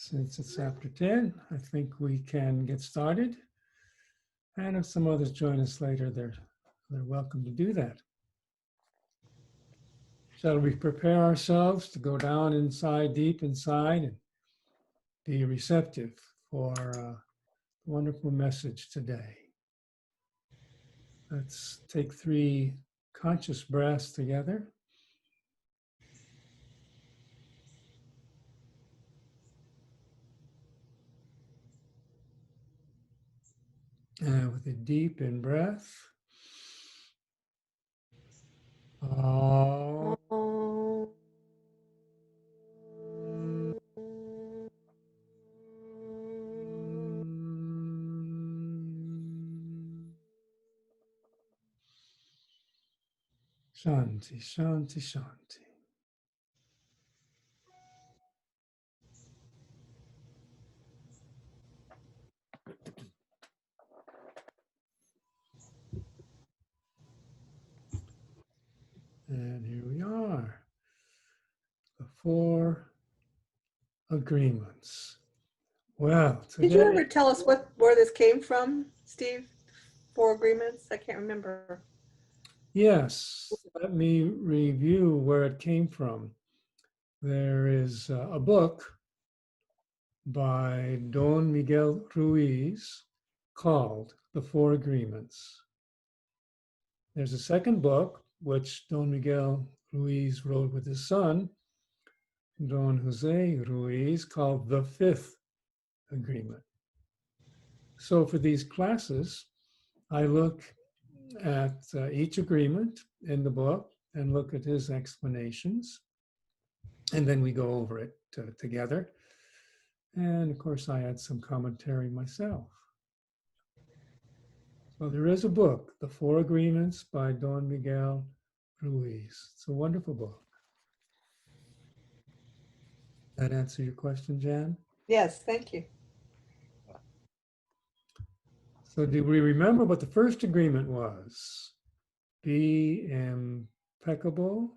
Since it's after 10, I think we can get started. And if some others join us later, they're welcome to do that. Shall we prepare ourselves to go down inside, deep inside, and be receptive for a wonderful message today? Let's take 3 conscious breaths together. And with a deep in breath. Shanti, shanti, shanti. And here we are, the 4 agreements. Well, today, did you ever tell us where this came from, Steve? 4 agreements? I can't remember. Yes, let me review where it came from. There is a book by Don Miguel Ruiz called The 4 Agreements. There's a second book, which Don Miguel Ruiz wrote with his son, Don Jose Ruiz, called The 5th Agreement. So for these classes, I look at each agreement in the book and look at his explanations. And then we go over it together. And of course, I add some commentary myself. So there is a book, The 4 Agreements by Don Miguel Ruiz. It's a wonderful book. That answer your question, Jan? Yes, thank you. So do we remember what the first agreement was? Be impeccable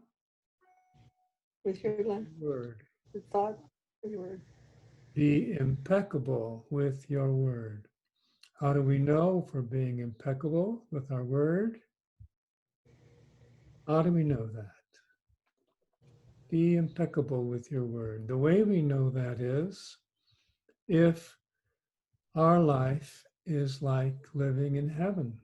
With your word. the thought of your word. Be impeccable with your word. How do we know if we're being impeccable with our word? How do we know that? Be impeccable with your word. The way we know that is if our life is like living in heaven.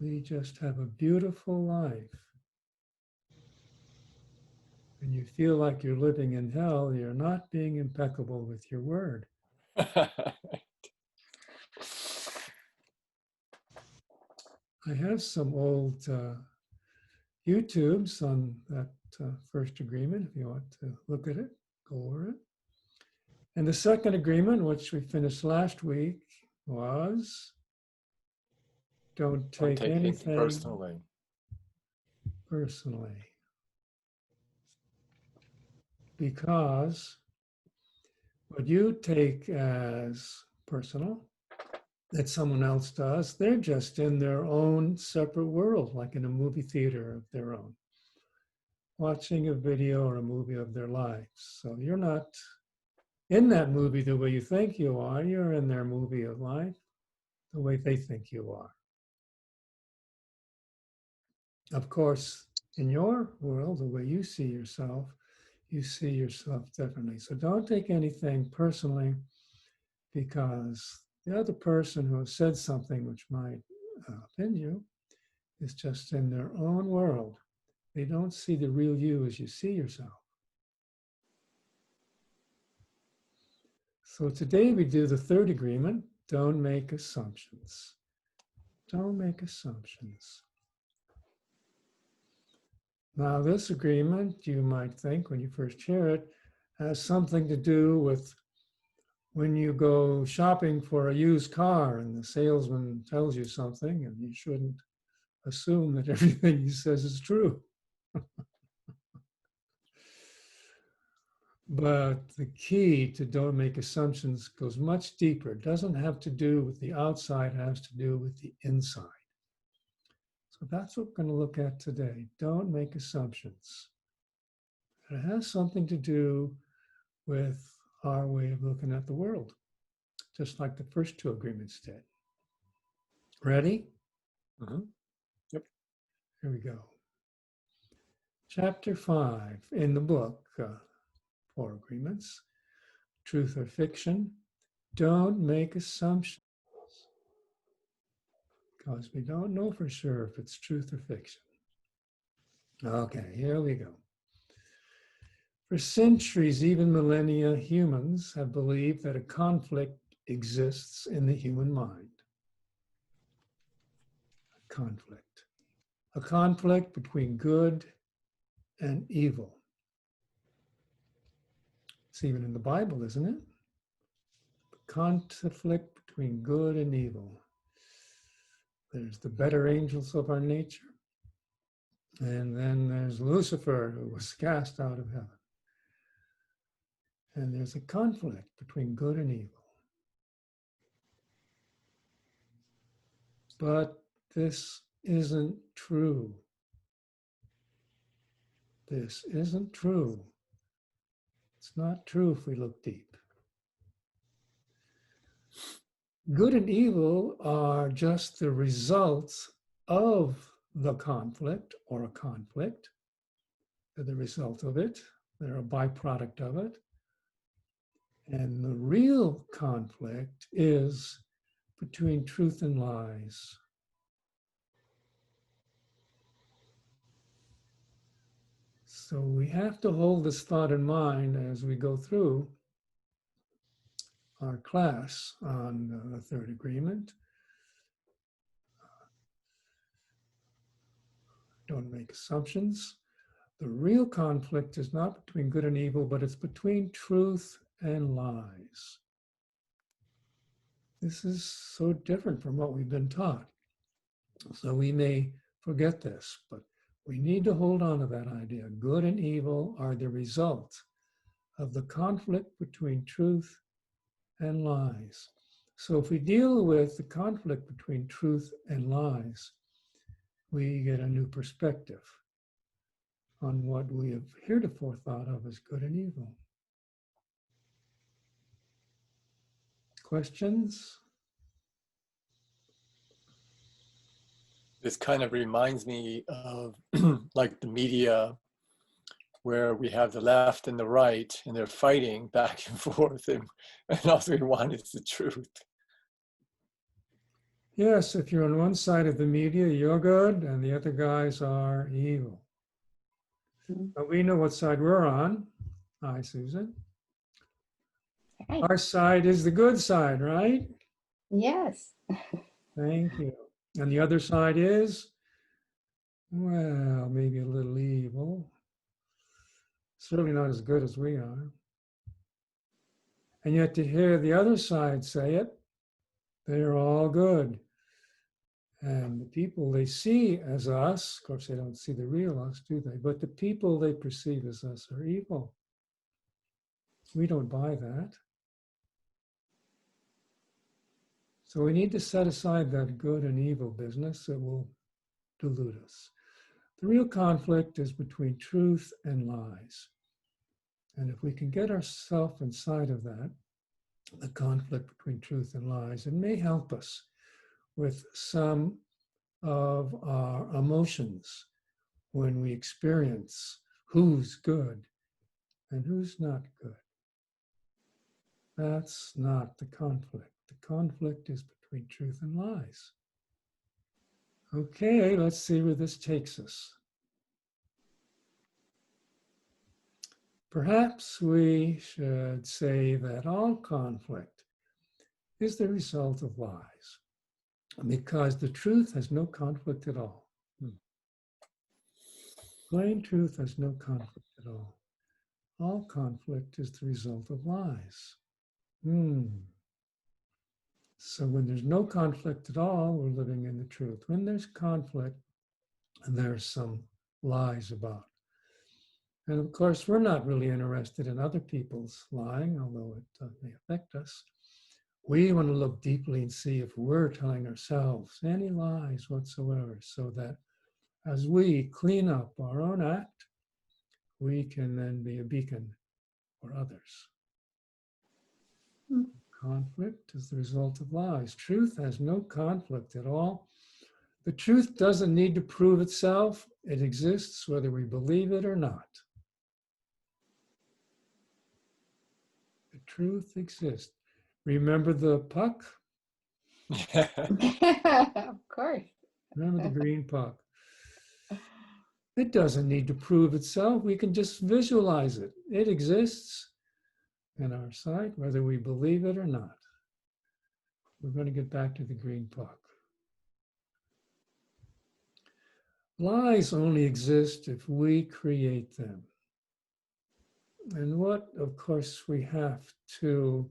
We just have a beautiful life. When you feel like you're living in hell, you're not being impeccable with your word. I have some old YouTubes on that first agreement, if you want to look at it, go over it. And the second agreement, which we finished last week, was don't take anything personally. Because what you take as personal, that someone else does, they're just in their own separate world, like in a movie theater of their own, watching a video or a movie of their lives. So you're not in that movie the way you think you are, you're in their movie of life the way they think you are. Of course, in your world, the way you see yourself differently. So don't take anything personally, because the other person who has said something which might offend you is just in their own world. They don't see the real you as you see yourself. So today we do the third agreement, don't make assumptions. Don't make assumptions. Now this agreement, you might think when you first hear it, has something to do with when you go shopping for a used car and the salesman tells you something and you shouldn't assume that everything he says is true. But the key to don't make assumptions goes much deeper. It doesn't have to do with the outside, it has to do with the inside. So that's what we're going to look at today. Don't make assumptions. It has something to do with our way of looking at the world, just like the first two agreements did. Ready? Mm-hmm. Yep. Here we go. Chapter 5 in the book, Four Agreements, Truth or Fiction. Don't make assumptions, because we don't know for sure if it's truth or fiction. Okay, here we go. For centuries, even millennia, humans have believed that a conflict exists in the human mind. A conflict between good and evil. It's even in the Bible, isn't it? Conflict between good and evil. There's the better angels of our nature, and then there's Lucifer, who was cast out of heaven. And there's a conflict between good and evil. But this isn't true. This isn't true. It's not true if we look deep. Good and evil are just the results of the conflict or a conflict. They're the result of it. They're a byproduct of it. And the real conflict is between truth and lies. So we have to hold this thought in mind as we go through our class on the third agreement. Don't make assumptions. The real conflict is not between good and evil, but it's between truth and lies. This is so different from what we've been taught. So we may forget this, but we need to hold on to that idea. Good and evil are the result of the conflict between truth and lies. So if we deal with the conflict between truth and lies, we get a new perspective on what we have heretofore thought of as good and evil. Questions? This kind of reminds me of like the media, where we have the left and the right, and they're fighting back and forth, and all we want is the truth. Yes, if you're on one side of the media, you're good, and the other guys are evil. But we know what side we're on. Hi, Susan. Hi. Our side is the good side, right? Yes. Thank you. And the other side is, well, maybe a little evil. Certainly not as good as we are. And yet to hear the other side say it, they're all good. And the people they see as us, of course, they don't see the real us, do they? But the people they perceive as us are evil. We don't buy that. So we need to set aside that good and evil business that will delude us. The real conflict is between truth and lies. And if we can get ourselves inside of that, the conflict between truth and lies, it may help us with some of our emotions when we experience who's good and who's not good. That's not the conflict. The conflict is between truth and lies. Okay, let's see where this takes us. Perhaps we should say that all conflict is the result of lies, because the truth has no conflict at all. Plain truth has no conflict at all. All conflict is the result of lies. So when there's no conflict at all, we're living in the truth. When there's conflict, and there's some lies about. And of course, we're not really interested in other people's lying, although it may affect us. We want to look deeply and see if we're telling ourselves any lies whatsoever, so that as we clean up our own act, we can then be a beacon for others. Conflict is the result of lies. Truth has no conflict at all. The truth doesn't need to prove itself. It exists whether we believe it or not. The truth exists. Remember the puck? Of course. Remember the green puck? It doesn't need to prove itself. We can just visualize it. It exists in our sight, whether we believe it or not. We're going to get back to the green puck. Lies only exist if we create them. And what, of course, we have to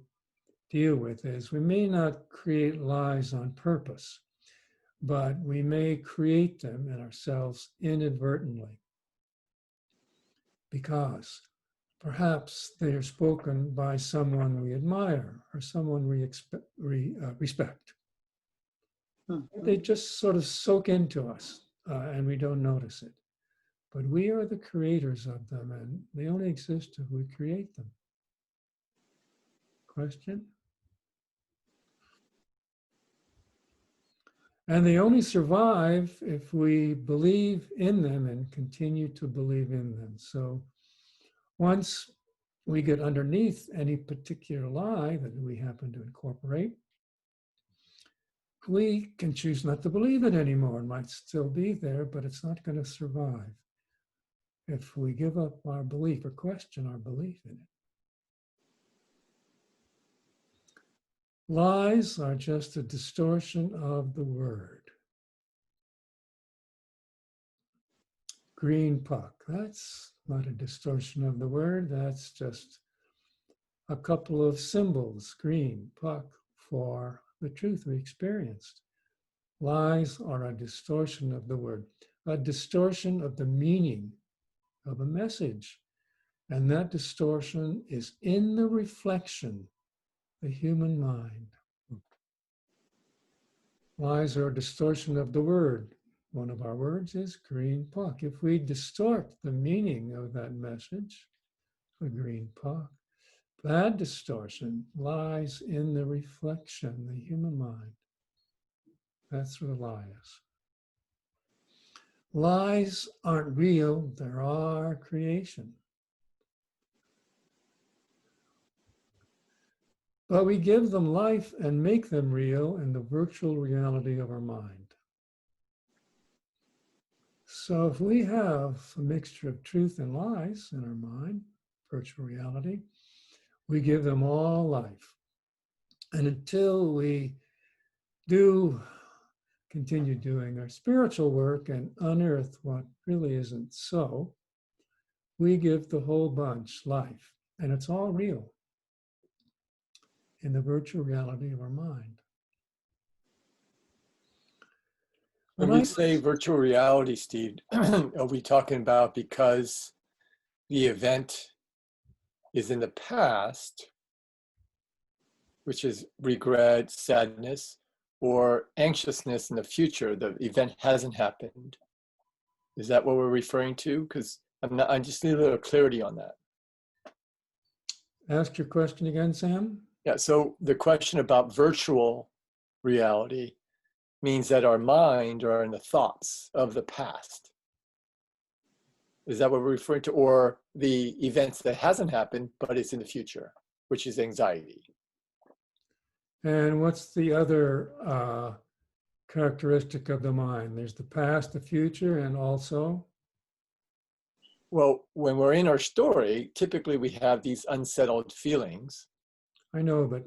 deal with is we may not create lies on purpose, but we may create them in ourselves inadvertently because perhaps they are spoken by someone we admire or someone we respect. They just sort of soak into us and we don't notice it. But we are the creators of them, and they only exist if we create them. Question? And they only survive if we believe in them and continue to believe in them. So once we get underneath any particular lie that we happen to incorporate, we can choose not to believe it anymore. It might still be there, but it's not going to survive if we give up our belief or question our belief in it. Lies are just a distortion of the word. Green puck, that's not a distortion of the word, that's just a couple of symbols, green puck, for the truth we experienced. Lies are a distortion of the word, a distortion of the meaning of a message. And that distortion is in the reflection, the human mind. Lies are a distortion of the word. One of our words is green puck. If we distort the meaning of that message, the green puck, that distortion lies in the reflection, the human mind. That's where the lie is. Lies aren't real, they're our creation. But we give them life and make them real in the virtual reality of our mind. So if we have a mixture of truth and lies in our mind, virtual reality, we give them all life. And until we do continue doing our spiritual work and unearth what really isn't so, we give the whole bunch life. And it's all real in the virtual reality of our mind. When we say virtual reality, Steve, are we talking about because the event is in the past, which is regret, sadness, or anxiousness in the future, the event hasn't happened? Is that what we're referring to? Because I just need a little clarity on that. Ask your question again, Sam. Yeah, so the question about virtual reality means that our mind are in the thoughts of the past. Is that what we're referring to? Or the events that hasn't happened, but it's in the future, which is anxiety. And what's the other characteristic of the mind? There's the past, the future, and also? Well, when we're in our story, typically we have these unsettled feelings. I know, but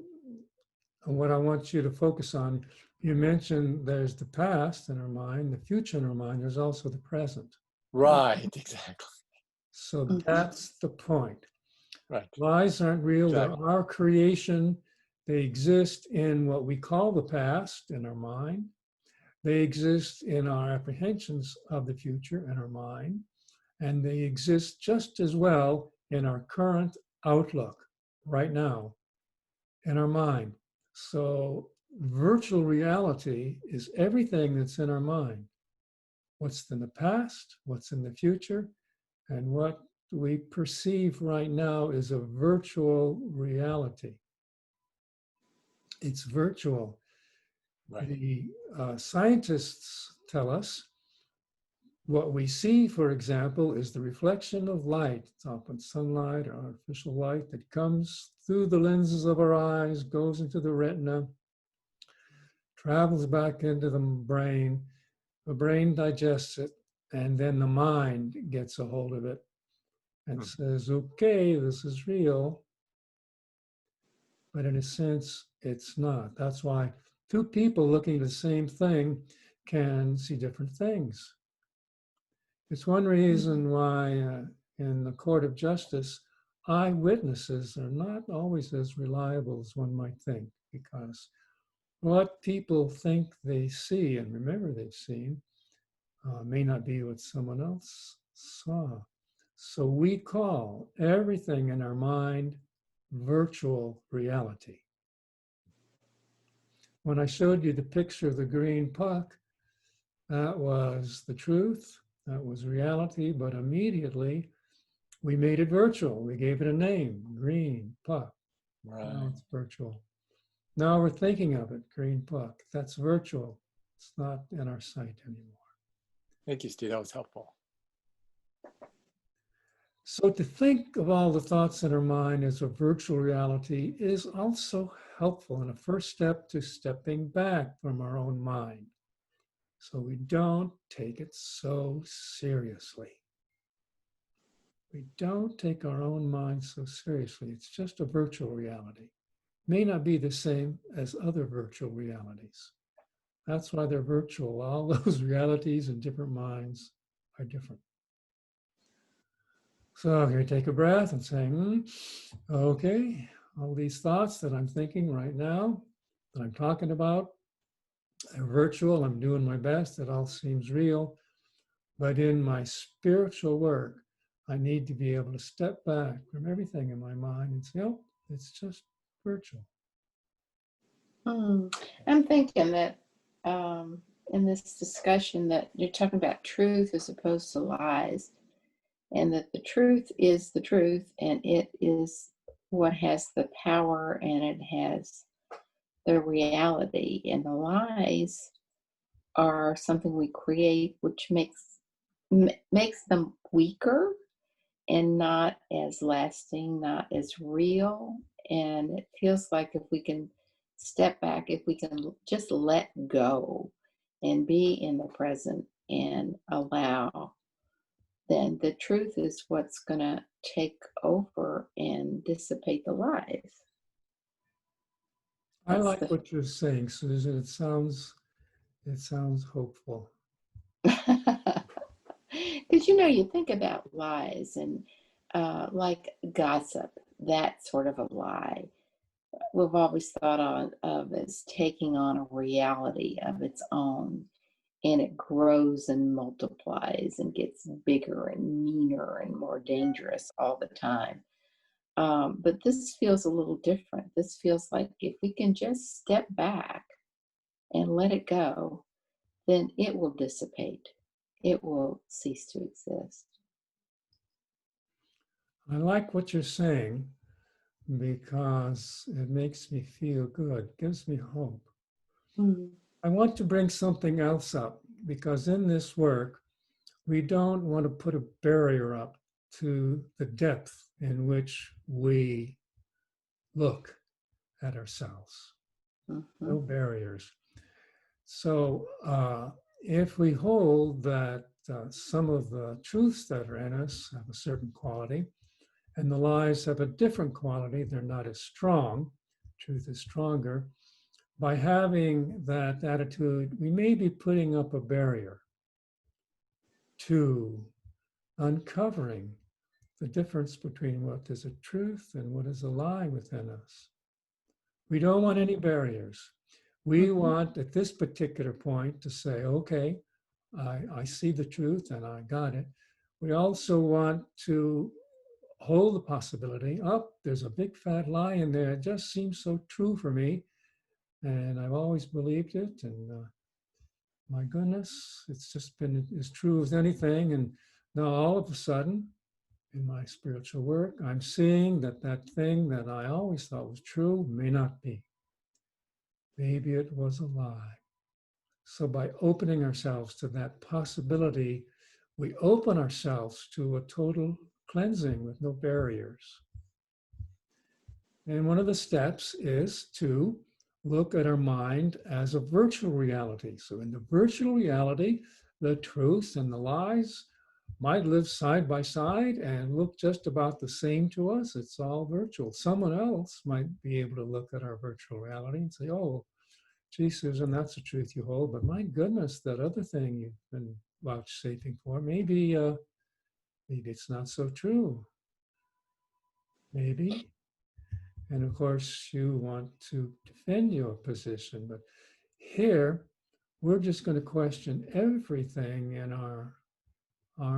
what I want you to focus on, you mentioned there's the past in our mind, the future in our mind, there's also the present. Right, exactly. So that's the point. Right. Lies aren't real, Exactly. they're our creation. They exist in what we call the past in our mind. They exist in our apprehensions of the future in our mind. And they exist just as well in our current outlook right now in our mind. So virtual reality is everything that's in our mind. What's in the past, what's in the future, and what we perceive right now is a virtual reality. It's virtual. Right. The scientists tell us what we see, for example, is the reflection of light. It's often sunlight or artificial light that comes through the lenses of our eyes, goes into the retina, travels back into the brain digests it, and then the mind gets a hold of it and says, okay, this is real. But in a sense, it's not. That's why two people looking at the same thing can see different things. It's one reason why in the court of justice, eyewitnesses are not always as reliable as one might think, because what people think they see and remember they've seen may not be what someone else saw. So we call everything in our mind virtual reality. When I showed you the picture of the green puck, that was the truth, that was reality, but immediately we made it virtual. We gave it a name, green puck. Right. Now it's virtual. Now we're thinking of it, green puck. That's virtual. It's not in our sight anymore. Thank you, Steve. That was helpful. So to think of all the thoughts in our mind as a virtual reality is also helpful and a first step to stepping back from our own mind, so we don't take it so seriously. We don't take our own mind so seriously. It's just a virtual reality. May not be the same as other virtual realities. That's why they're virtual. All those realities in different minds are different. So here, take a breath and saying, okay, all these thoughts that I'm thinking right now, that I'm talking about, are virtual. I'm doing my best. It all seems real. But in my spiritual work, I need to be able to step back from everything in my mind and say, oh, it's just virtual. I'm thinking that in this discussion that you're talking about truth as opposed to lies, and that the truth is the truth, and it is what has the power, and it has the reality, and the lies are something we create, which makes them weaker and not as lasting, not as real. And it feels like if we can step back, if we can just let go and be in the present and allow, then the truth is what's going to take over and dissipate the lies. I like what you're saying, Susan. It sounds hopeful. Because you think about lies and like gossip, that sort of a lie. We've always thought of as taking on a reality of its own, and it grows and multiplies and gets bigger and meaner and more dangerous all the time. But this feels a little different. This feels like if we can just step back and let it go, then it will dissipate. It will cease to exist. I like what you're saying because it makes me feel good, gives me hope. I want to bring something else up because in this work, we don't want to put a barrier up to the depth in which we look at ourselves. No barriers. So if we hold that some of the truths that are in us have a certain quality and the lies have a different quality, they're not as strong, truth is stronger, by having that attitude, we may be putting up a barrier to uncovering the difference between what is a truth and what is a lie within us. We don't want any barriers. We want at this particular point to say, okay, I see the truth and I got it. We also want to hold the possibility, oh, there's a big fat lie in there. It just seems so true for me. And I've always believed it. And my goodness, it's just been as true as anything. And now all of a sudden, in my spiritual work, I'm seeing that that thing that I always thought was true may not be. Maybe it was a lie. So by opening ourselves to that possibility, we open ourselves to a total cleansing with no barriers. And one of the steps is to look at our mind as a virtual reality. So in the virtual reality, the truth and the lies might live side by side and look just about the same to us. It's all virtual. Someone else might be able to look at our virtual reality and say, oh, gee, Susan, that's the truth you hold, but my goodness, that other thing you've been vouchsafing for, maybe it's not so true. Maybe. And of course, you want to defend your position, but here we're just going to question everything in our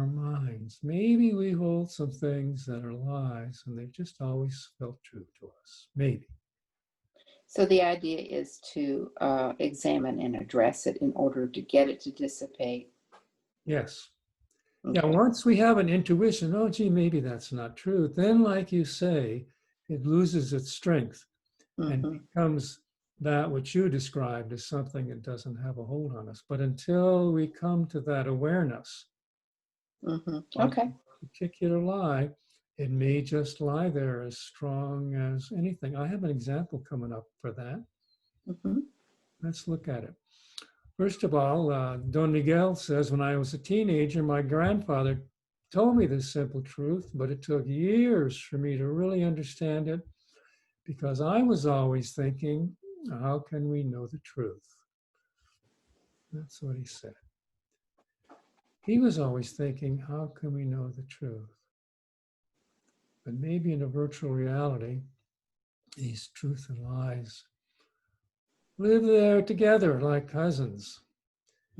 minds. Maybe we hold some things that are lies and they've just always felt true to us. Maybe. So the idea is to examine and address it in order to get it to dissipate. Yes. Okay. Yeah, once we have an intuition, oh, gee, maybe that's not true, then, like you say, it loses its strength and Mhm. becomes that which you described as something that doesn't have a hold on us. But until we come to that awareness Mhm. of Okay. a particular lie, it may just lie there as strong as anything. I have an example coming up for that. Mhm. Let's look at it. First of all, Don Miguel says, when I was a teenager, my grandfather told me this simple truth, but it took years for me to really understand it because I was always thinking, how can we know the truth? That's what he said. He was always thinking, how can we know the truth? But maybe in a virtual reality, these truth and lies live there together like cousins.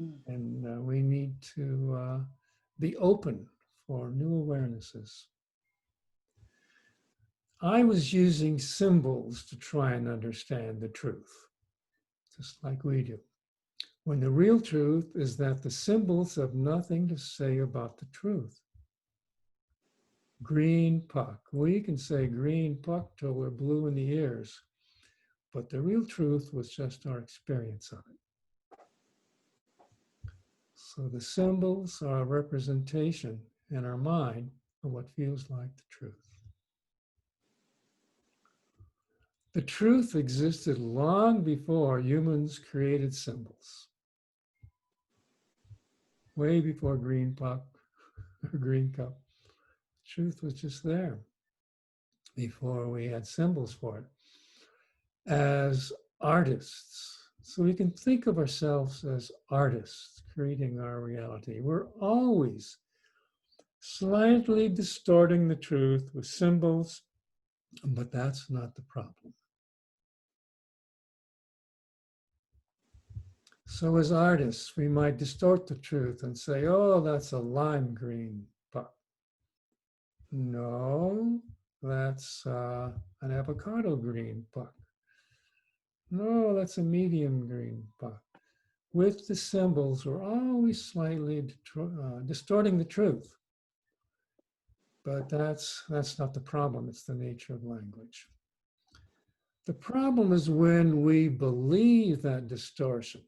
Mm. And we need to be open for new awarenesses. I was using symbols to try and understand the truth, just like we do. When the real truth is that the symbols have nothing to say about the truth. Green puck. We can say green puck till we're blue in the ears, but the real truth was just our experience of it. So the symbols are a representation in our mind of what feels like the truth. The truth existed long before humans created symbols. Way before green puck or green cup. Truth was just there before we had symbols for it. As artists, so we can think of ourselves as artists creating our reality. We're always slightly distorting the truth with symbols, but that's not the problem. So as artists, we might distort the truth and say, oh, that's a lime green puck. No, that's an avocado green puck. No, that's a medium green puck. With the symbols, we're always slightly distorting the truth. But that's not the problem, it's the nature of language. The problem is when we believe that distortion,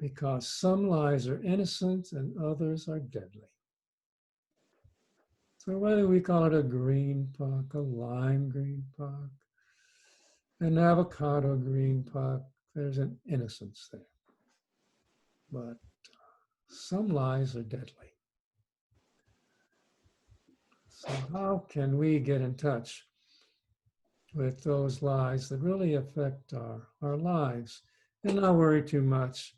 because some lies are innocent and others are deadly. So whether we call it a green puck, a lime green puck, an avocado green puck, there's an innocence there. But some lies are deadly. So how can we get in touch with those lies that really affect our lives and not worry too much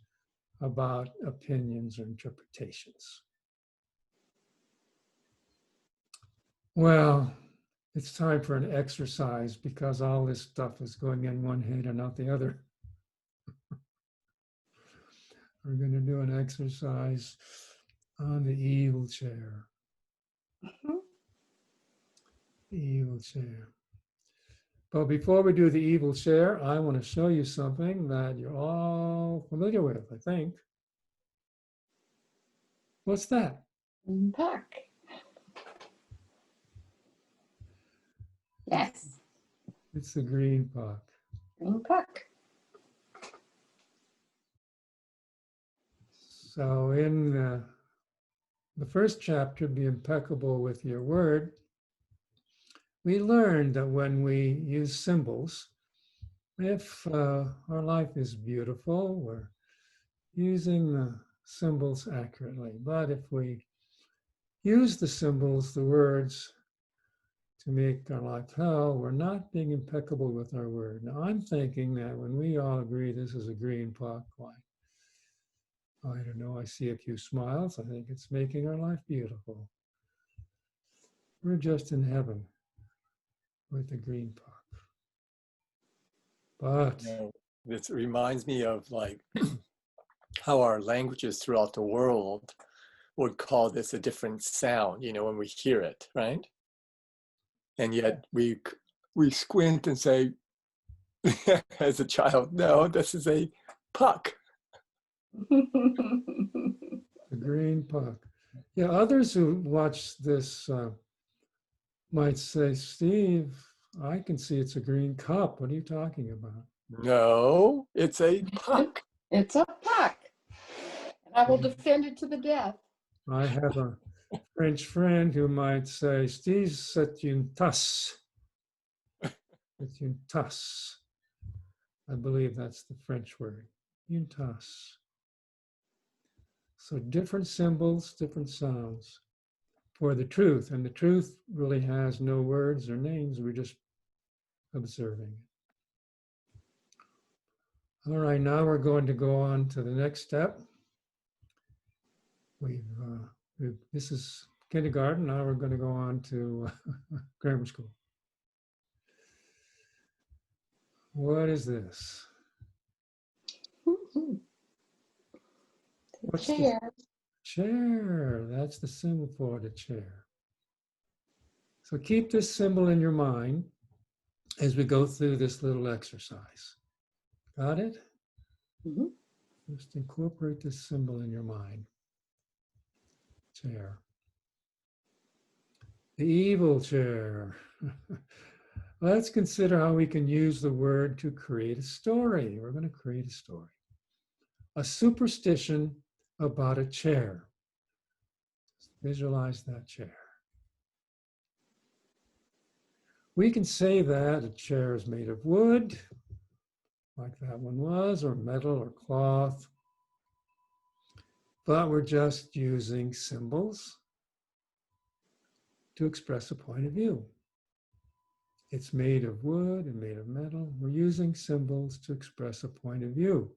about opinions or interpretations? Well, it's time for an exercise because all this stuff is going in one head and out the other. We're going to do an exercise on the evil chair. Mhm. The evil chair. But before we do the evil chair, I want to show you something that you're all familiar with, I think. What's that? Green puck. Yes. It's the green puck. Green puck. So in the first chapter, Be Impeccable with Your Word, we learned that when we use symbols, if our life is beautiful, we're using the symbols accurately. But if we use the symbols, the words, to make our life hell, we're not being impeccable with our word. Now, I'm thinking that when we all agree this is a green puck, why, I don't know, I see a few smiles. I think it's making our life beautiful. We're just in heaven with the green puck. But You know, this reminds me of like how our languages throughout the world would call this a different sound, you know, when we hear it, right? And yet we squint and say, as a child, no, this is a puck. the green puck. Yeah, others who watch this might say, Steve, I can see it's a green cup. What are you talking about? No, it's a puck. It's a puck. And I will defend it to the death. I have a French friend who might say, Steve, c'est une tasse. C'est une tasse. I believe that's the French word, une tasse. So different symbols, different sounds for the truth. And the truth really has no words or names. We're just observing. All right, now we're going to go on to the next step. This is kindergarten. Now we're going to go on to grammar school. What is this? What's Chair. the chair? That's the symbol for the chair. So keep this symbol in your mind as we go through this little exercise. Got it? Mm-hmm. Just incorporate this symbol in your mind. Chair. The evil chair. Let's consider how we can use the word to create a story. We're going to create a story. A superstition about a chair. Visualize that chair. We can say that a chair is made of wood, like that one was, or metal or cloth, but we're just using symbols to express a point of view. It's made of wood and made of metal. We're using symbols to express a point of view.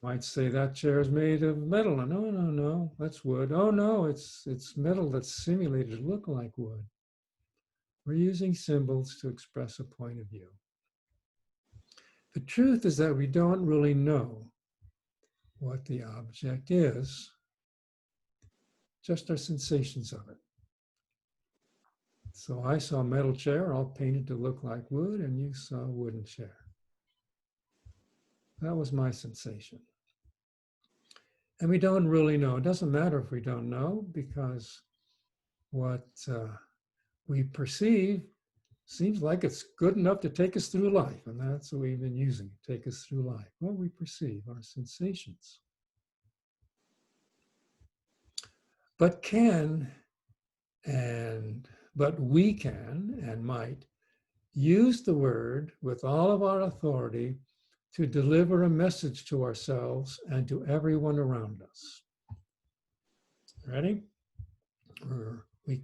Might say that chair is made of metal. No, that's wood. Oh no, it's metal that's simulated to look like wood. We're using symbols to express a point of view. The truth is that we don't really know what the object is, just our sensations of it. So I saw a metal chair all painted to look like wood, and you saw a wooden chair. That was my sensation. And we don't really know. It doesn't matter if we don't know, because what we perceive seems like it's good enough to take us through life. And that's what we've been using, take us through life. What we perceive, our sensations. But we can and might use the word with all of our authority to deliver a message to ourselves and to everyone around us. Ready?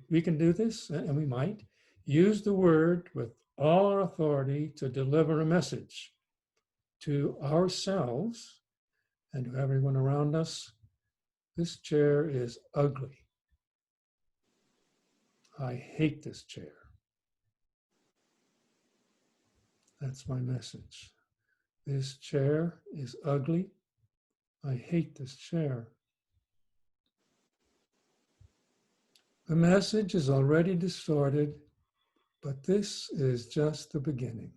We can do this, and we might use the word with all our authority to deliver a message to ourselves and to everyone around us. This chair is ugly. I hate this chair. That's my message. This chair is ugly. I hate this chair. The message is already distorted, but this is just the beginning.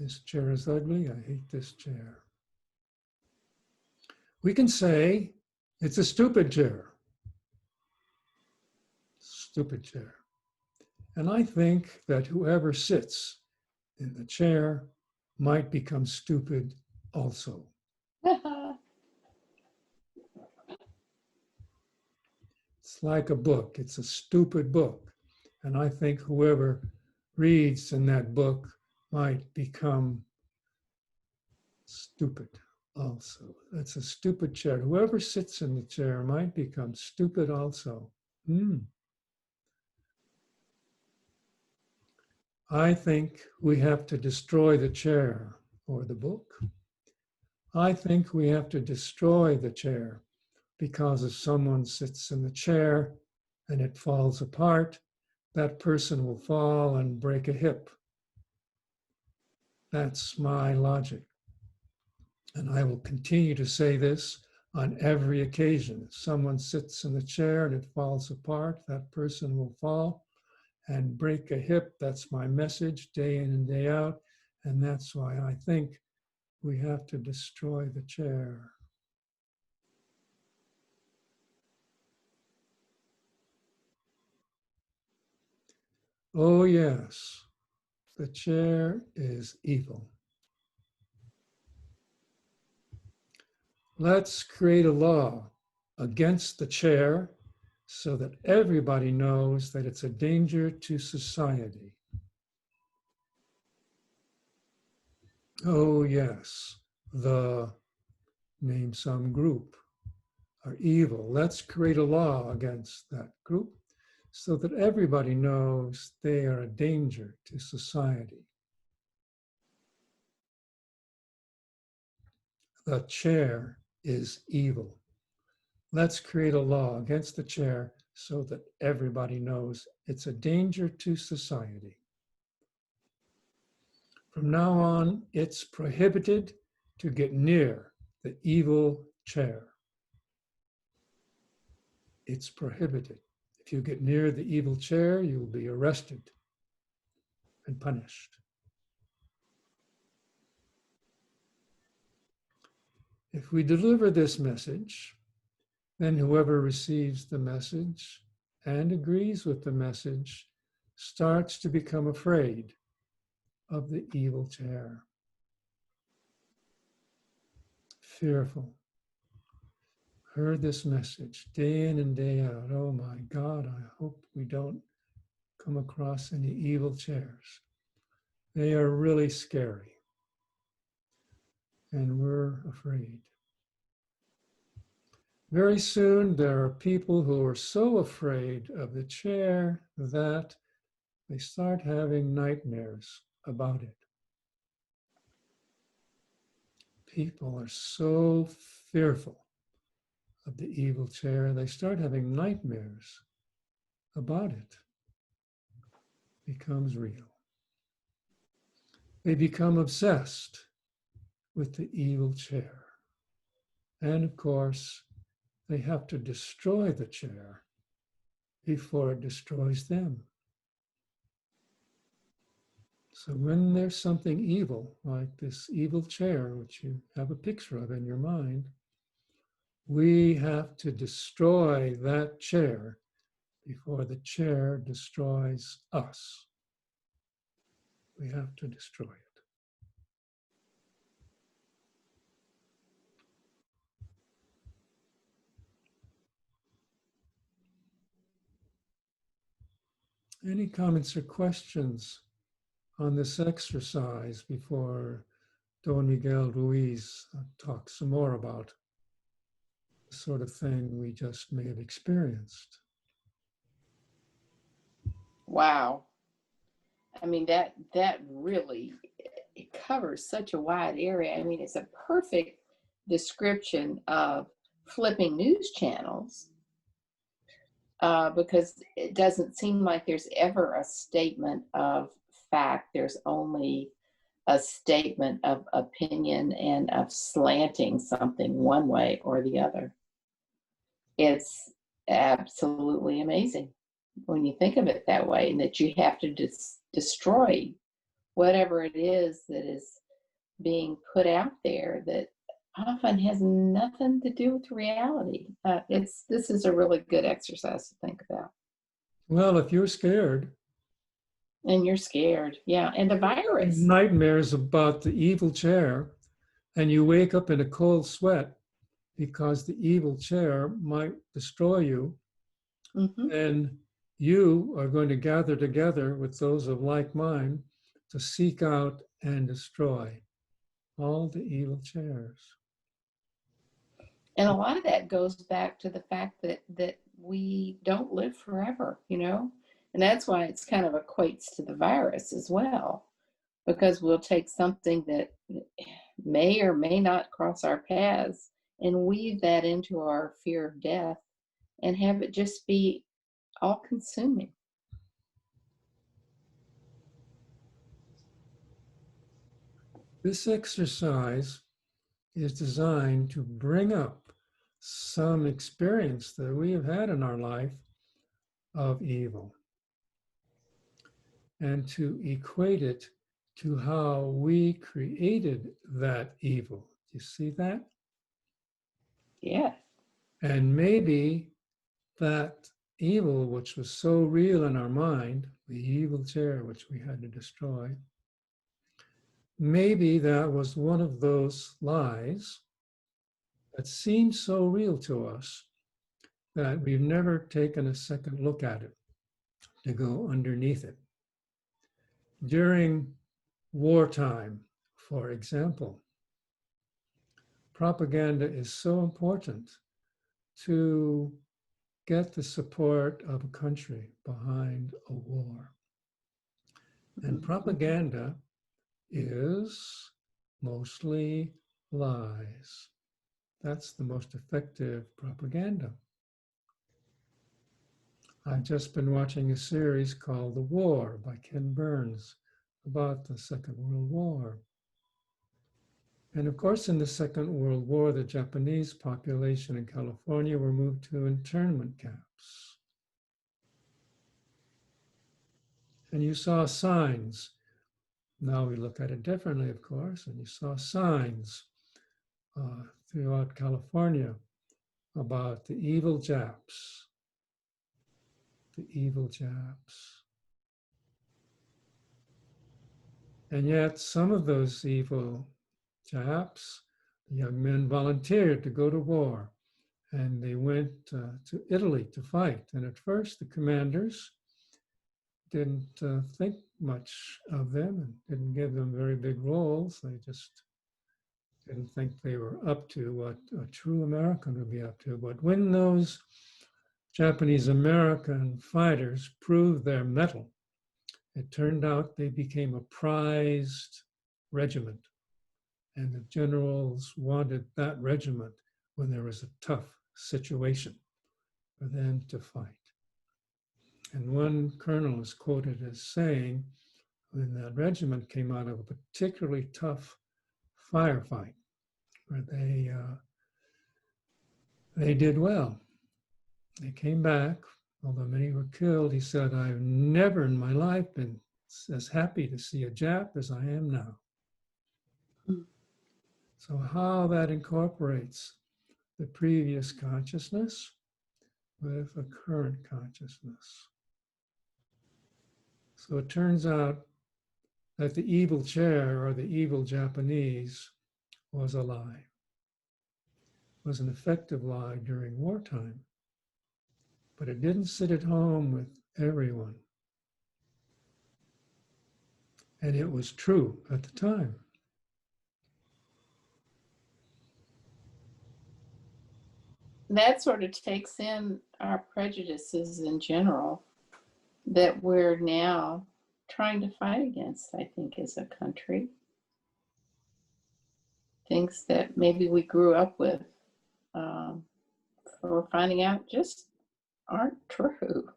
This chair is ugly. I hate this chair. We can say, it's a stupid chair. Stupid chair. And I think that whoever sits in the chair might become stupid also. It's like a book. It's a stupid book. And I think whoever reads in that book might become stupid also. It's a stupid chair. Whoever sits in the chair might become stupid also. I think we have to destroy the chair or the book. I think we have to destroy the chair because if someone sits in the chair and it falls apart, that person will fall and break a hip. That's my logic. And I will continue to say this on every occasion. If someone sits in the chair and it falls apart, that person will fall and break a hip. That's my message day in and day out. And that's why I think we have to destroy the chair. Oh, yes, the chair is evil. Let's create a law against the chair so that everybody knows that it's a danger to society. Oh, yes, name some group are evil. Let's create a law against that group so that everybody knows they are a danger to society. The chair is evil. Let's create a law against the chair so that everybody knows it's a danger to society. From now on, it's prohibited to get near the evil chair. It's prohibited. If you get near the evil chair, you will be arrested and punished. If we deliver this message, then whoever receives the message and agrees with the message starts to become afraid of the evil chair. Fearful. Heard this message day in and day out. Oh my God, I hope we don't come across any evil chairs. They are really scary. And we're afraid. Very soon, there are people who are so afraid of the chair that they start having nightmares about it. People are so fearful of the evil chair, they start having nightmares about it. It becomes real. They become obsessed with the evil chair. And of course, they have to destroy the chair before it destroys them. So when there's something evil, like this evil chair, which you have a picture of in your mind, we have to destroy that chair before the chair destroys us. We have to destroy it. Any comments or questions on this exercise before Don Miguel Ruiz talks some more about the sort of thing we just may have experienced? Wow. I mean, that really, it covers such a wide area. I mean, it's a perfect description of flipping news channels because it doesn't seem like there's ever a statement of fact. There's only a statement of opinion and of slanting something one way or the other. It's absolutely amazing when you think of it that way, and that you have to destroy whatever it is that is being put out there that often has nothing to do with reality. This is a really good exercise to think about. Well, if you're scared, and you're scared, yeah, and the virus. Nightmares about the evil chair, and you wake up in a cold sweat because the evil chair might destroy you, Mm-hmm. then you are going to gather together with those of like mind to seek out and destroy all the evil chairs. And a lot of that goes back to the fact that we don't live forever, you know? And that's why it's kind of equates to the virus as well, because we'll take something that may or may not cross our paths and weave that into our fear of death and have it just be all consuming. This exercise is designed to bring up some experience that we have had in our life of evil and to equate it to how we created that evil. Do you see that? Yeah. And maybe that evil, which was so real in our mind, the evil chair which we had to destroy, maybe that was one of those lies that seems so real to us that we've never taken a second look at it to go underneath it. During wartime, for example, propaganda is so important to get the support of a country behind a war. And propaganda is mostly lies. That's the most effective propaganda. I've just been watching a series called The War by Ken Burns about the Second World War. And of course, in the Second World War, the Japanese population in California were moved to internment camps. And you saw signs. Now we look at it differently, of course, and you saw signs throughout California about the evil Japs. The evil Japs. And yet some of those evil Japs, the young men volunteered to go to war, and they went to Italy to fight. And at first the commanders didn't think much of them and didn't give them very big roles. They just didn't think they were up to what a true American would be up to. But when those Japanese American fighters proved their mettle, it turned out they became a prized regiment. And the generals wanted that regiment when there was a tough situation for them to fight. And one colonel is quoted as saying, when that regiment came out of a particularly tough firefight, where they did well. They came back, although many were killed. He said, I've never in my life been as happy to see a Jap as I am now. So how that incorporates the previous consciousness with a current consciousness. So it turns out that the evil chair or the evil Japanese was a lie, was an effective lie during wartime, but it didn't sit at home with everyone. And it was true at the time. That sort of takes in our prejudices in general that we're now trying to fight against, I think, as a country. Things that maybe we grew up with, we're finding out just aren't true.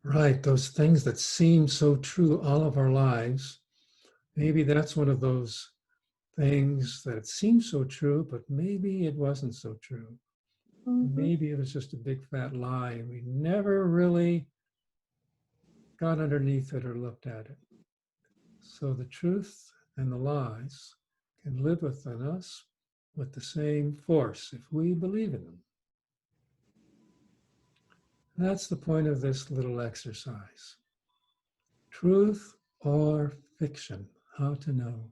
Right, those things that seem so true all of our lives, maybe that's one of those things that seems so true, but maybe it wasn't so true. Mm-hmm. Maybe it was just a big fat lie and we never really got underneath it or looked at it. So the truth and the lies can live within us with the same force if we believe in them. That's the point of this little exercise. Truth or fiction, how to know.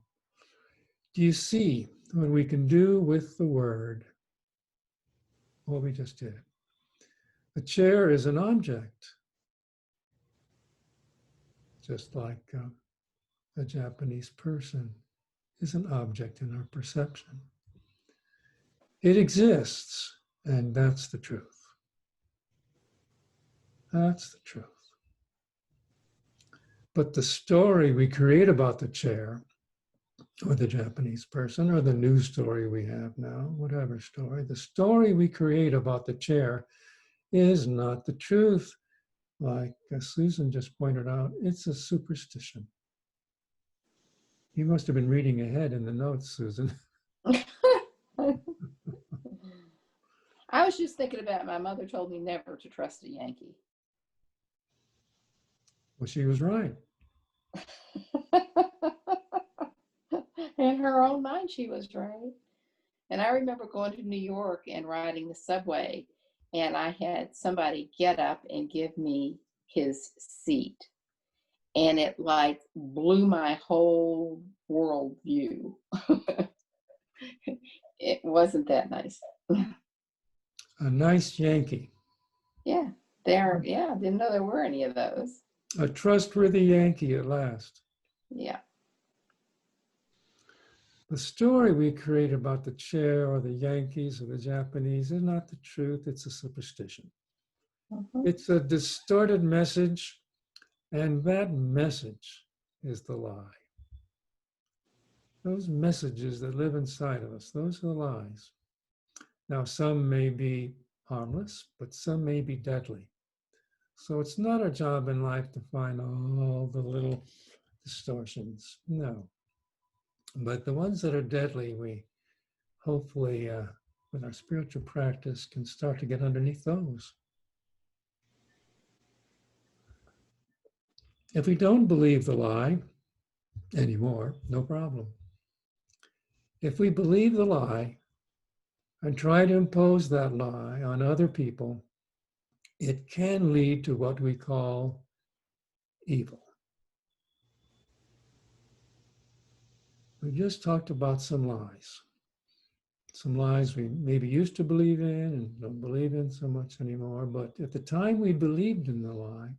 Do you see what we can do with the word? What we just did. A chair is an object, just like a Japanese person is an object in our perception. It exists, and that's the truth. That's the truth. But the story we create about the chair, or the Japanese person, or the news story we have now, whatever story, the story we create about the chair is not the truth. Like Susan just pointed out, it's a superstition. You must have been reading ahead in the notes, Susan. I was just thinking about my mother told me never to trust a Yankee. Well, she was right. In her own mind, she was right. And I remember going to New York and riding the subway, and I had somebody get up and give me his seat. And it like blew my whole world view. It wasn't that nice. A nice Yankee. Yeah, didn't know there were any of those. A trustworthy Yankee at last. Yeah. The story we create about the chair or the Yankees or the Japanese is not the truth, it's a superstition. Mm-hmm. It's a distorted message, and that message is the lie. Those messages that live inside of us, those are the lies. Now, some may be harmless, but some may be deadly. So it's not our job in life to find all the little distortions. No. But the ones that are deadly, we hopefully, with our spiritual practice, can start to get underneath those. If we don't believe the lie anymore, no problem. If we believe the lie and try to impose that lie on other people, it can lead to what we call evil. We just talked about some lies. Some lies we maybe used to believe in and don't believe in so much anymore. But at the time we believed in the lie,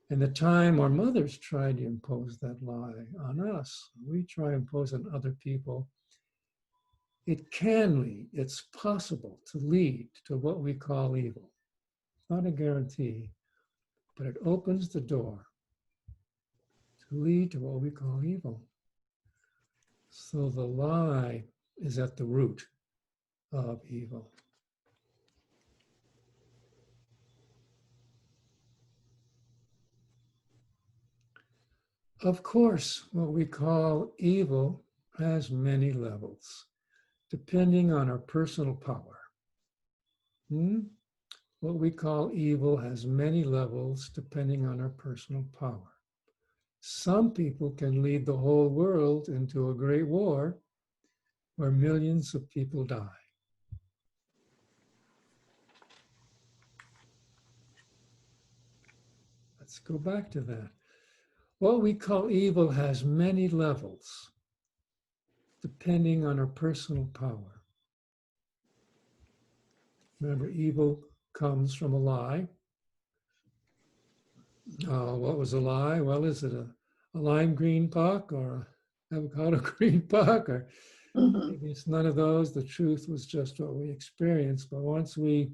and the time our mothers tried to impose that lie on us, we try to impose on other people, it can lead, it's possible to lead to what we call evil. It's not a guarantee, but it opens the door to lead to what we call evil. So the lie is at the root of evil. Of course, what we call evil has many levels, depending on our personal power. What we call evil has many levels, depending on our personal power. Some people can lead the whole world into a great war where millions of people die. Let's go back to that. What we call evil has many levels, depending on our personal power. Remember, evil comes from a lie. What was a lie? Well, is it a lime green puck or avocado green puck? Or maybe it's none of those. The truth was just what we experienced. But once we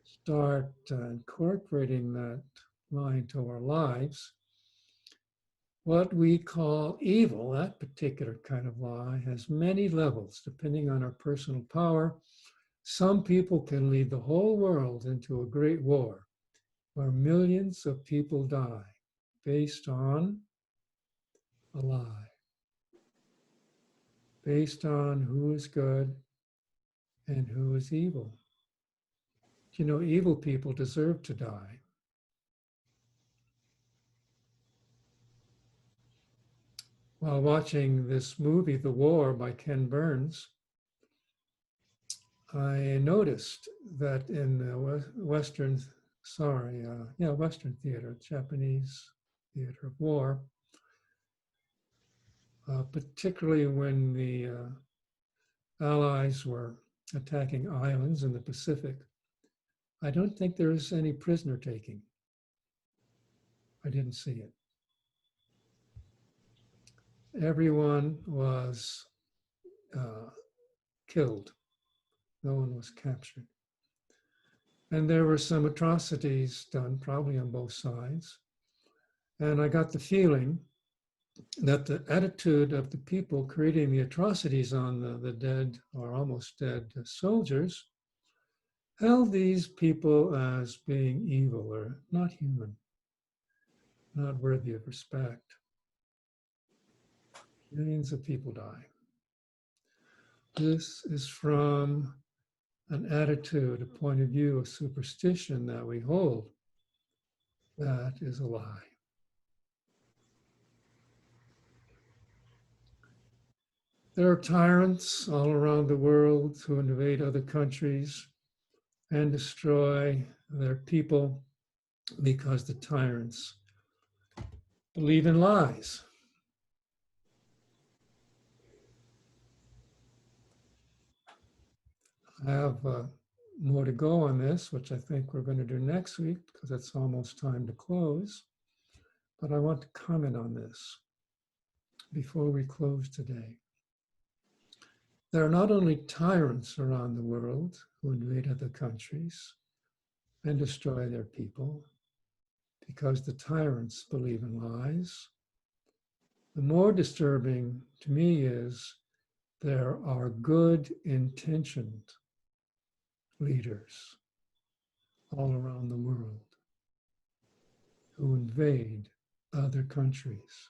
start incorporating that lie into our lives, what we call evil, that particular kind of lie, has many levels depending on our personal power. Some people can lead the whole world into a great war where millions of people die based on a lie, based on who is good and who is evil. You know, evil people deserve to die. While watching this movie, The War by Ken Burns, I noticed that in the Western theater, Japanese theater of war, particularly when the Allies were attacking islands in the Pacific, I don't think there is any prisoner taking. I didn't see it. Everyone was killed. No one was captured. And there were some atrocities done, probably on both sides. And I got the feeling that the attitude of the people creating the atrocities on the dead or almost dead soldiers held these people as being evil or not human, not worthy of respect. Millions of people die. This is from an attitude, a point of view of superstition that we hold. That is a lie. There are tyrants all around the world who invade other countries and destroy their people because the tyrants believe in lies. I have more to go on this, which I think we're going to do next week because it's almost time to close. But I want to comment on this before we close today. There are not only tyrants around the world who invade other countries and destroy their people because the tyrants believe in lies. The more disturbing to me is there are good-intentioned leaders all around the world who invade other countries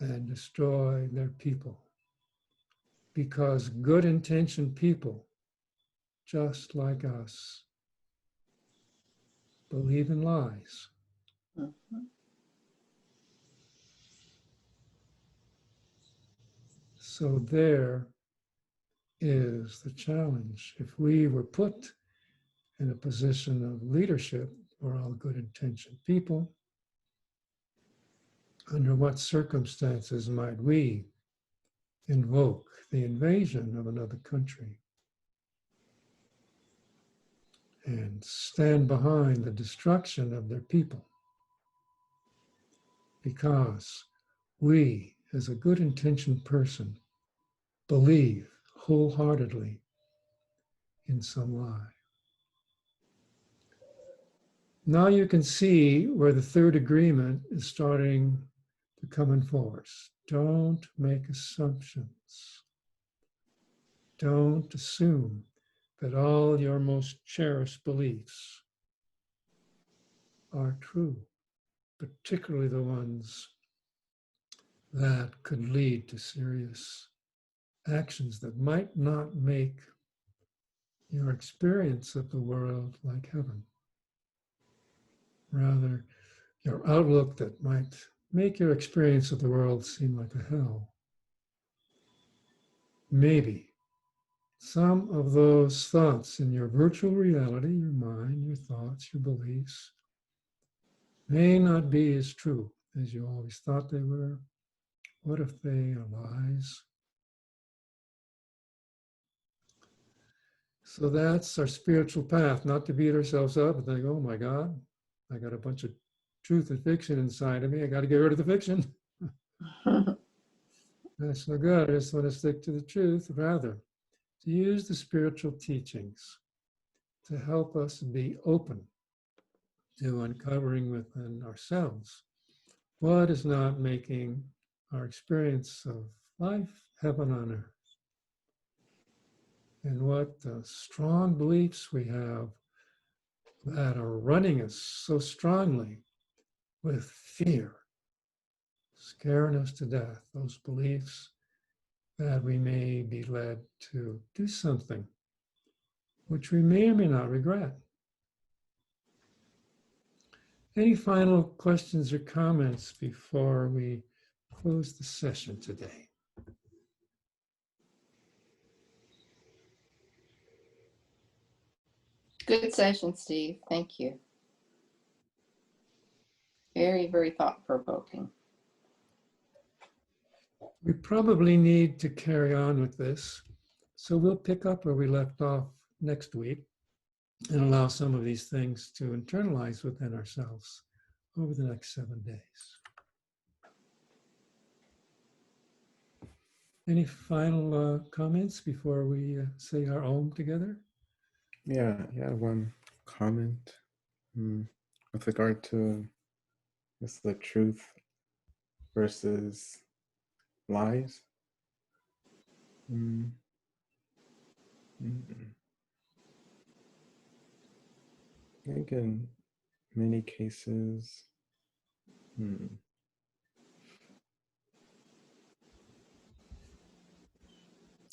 and destroy their people because good-intentioned people, just like us, believe in lies. Mhm. So there is the challenge. If we were put in a position of leadership, we're all good-intentioned people, under what circumstances might we invoke the invasion of another country and stand behind the destruction of their people? Because we, as a good-intentioned person, believe wholeheartedly in some lie. Now you can see where the third agreement is starting to come in force. Don't make assumptions. Don't assume that all your most cherished beliefs are true, particularly the ones that could lead to serious actions that might not make your experience of the world like heaven. Rather, your outlook that might make your experience of the world seem like a hell. Maybe some of those thoughts in your virtual reality, your mind, your thoughts, your beliefs, may not be as true as you always thought they were. What if they are lies? So that's our spiritual path, not to beat ourselves up and think, oh my God, I got a bunch of truth and fiction inside of me. I got to get rid of the fiction. That's no good. I just want to stick to the truth. Rather, to use the spiritual teachings to help us be open to uncovering within ourselves what is not making our experience of life heaven on earth, and what strong beliefs we have that are running us so strongly with fear, scaring us to death, those beliefs that we may be led to do something which we may or may not regret. Any final questions or comments before we close the session today? Good session, Steve. Thank you. Very, very thought-provoking. We probably need to carry on with this, so we'll pick up where we left off next week. and allow some of these things to internalize within ourselves over the next 7 days. Any final comments before we say our Om together? Yeah, one comment with regard to the truth versus lies. Mm, mm. I think in many cases,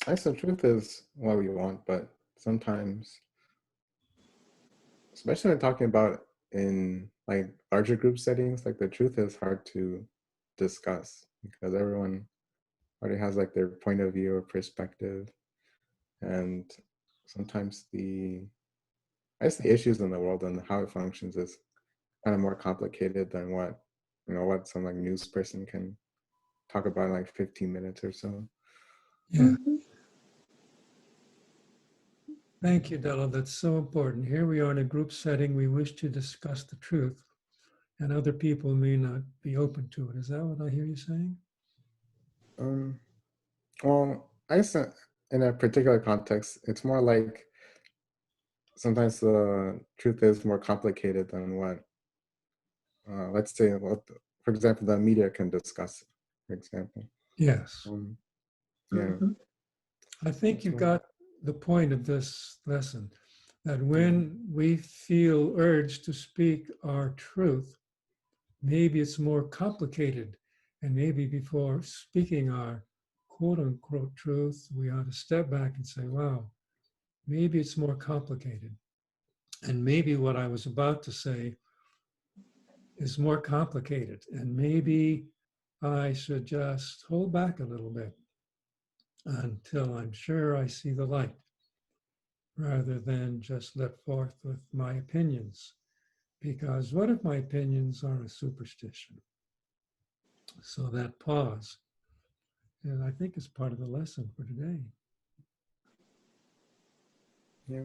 I guess the truth is what we want, but sometimes, especially when talking about in like larger group settings, like the truth is hard to discuss because everyone already has like their point of view or perspective. And sometimes I guess the issues in the world and how it functions is kind of more complicated than what some like news person can talk about in like 15 minutes or so. Yeah. Thank you, Della. That's so important. Here we are in a group setting. We wish to discuss the truth, and other people may not be open to it. Is that what I hear you saying? Well, I guess in a particular context, it's more like sometimes the truth is more complicated than what, let's say, for example, the media can discuss, for example. Yes. Yeah. I think you got the point of this lesson, that when we feel urged to speak our truth, maybe it's more complicated. And maybe before speaking our quote unquote truth, we ought to step back and say, wow, maybe it's more complicated. And maybe what I was about to say is more complicated. And maybe I should just hold back a little bit until I'm sure I see the light, rather than just let forth with my opinions. Because what if my opinions are a superstition? So that pause, and I think is part of the lesson for today. Yeah.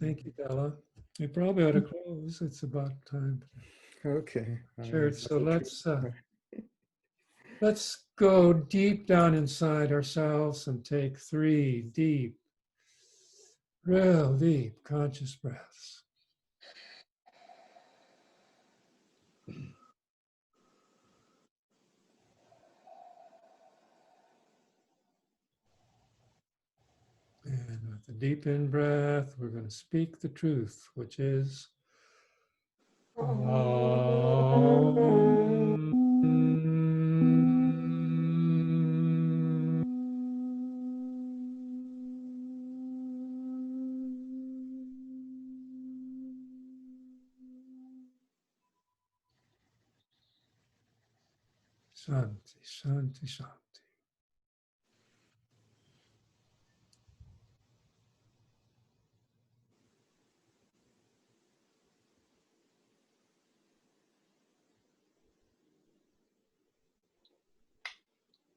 Thank you, Bella. We probably ought to close. It's about time. Okay. Sure. So let's go deep down inside ourselves and take 3 deep, real deep conscious breaths. And with the deep in breath, we're going to speak the truth, which is Shanti, Shanti, Shanti.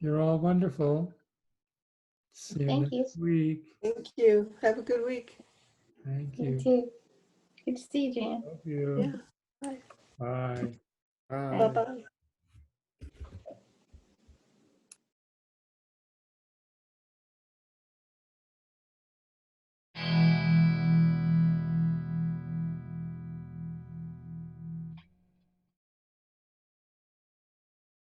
You're all wonderful. See you Thank you. next week. Thank you. Have a good week. Thank You you. too. Good to see you, Jan. Love you. Yeah. Bye. Bye. Bye. Bye-bye.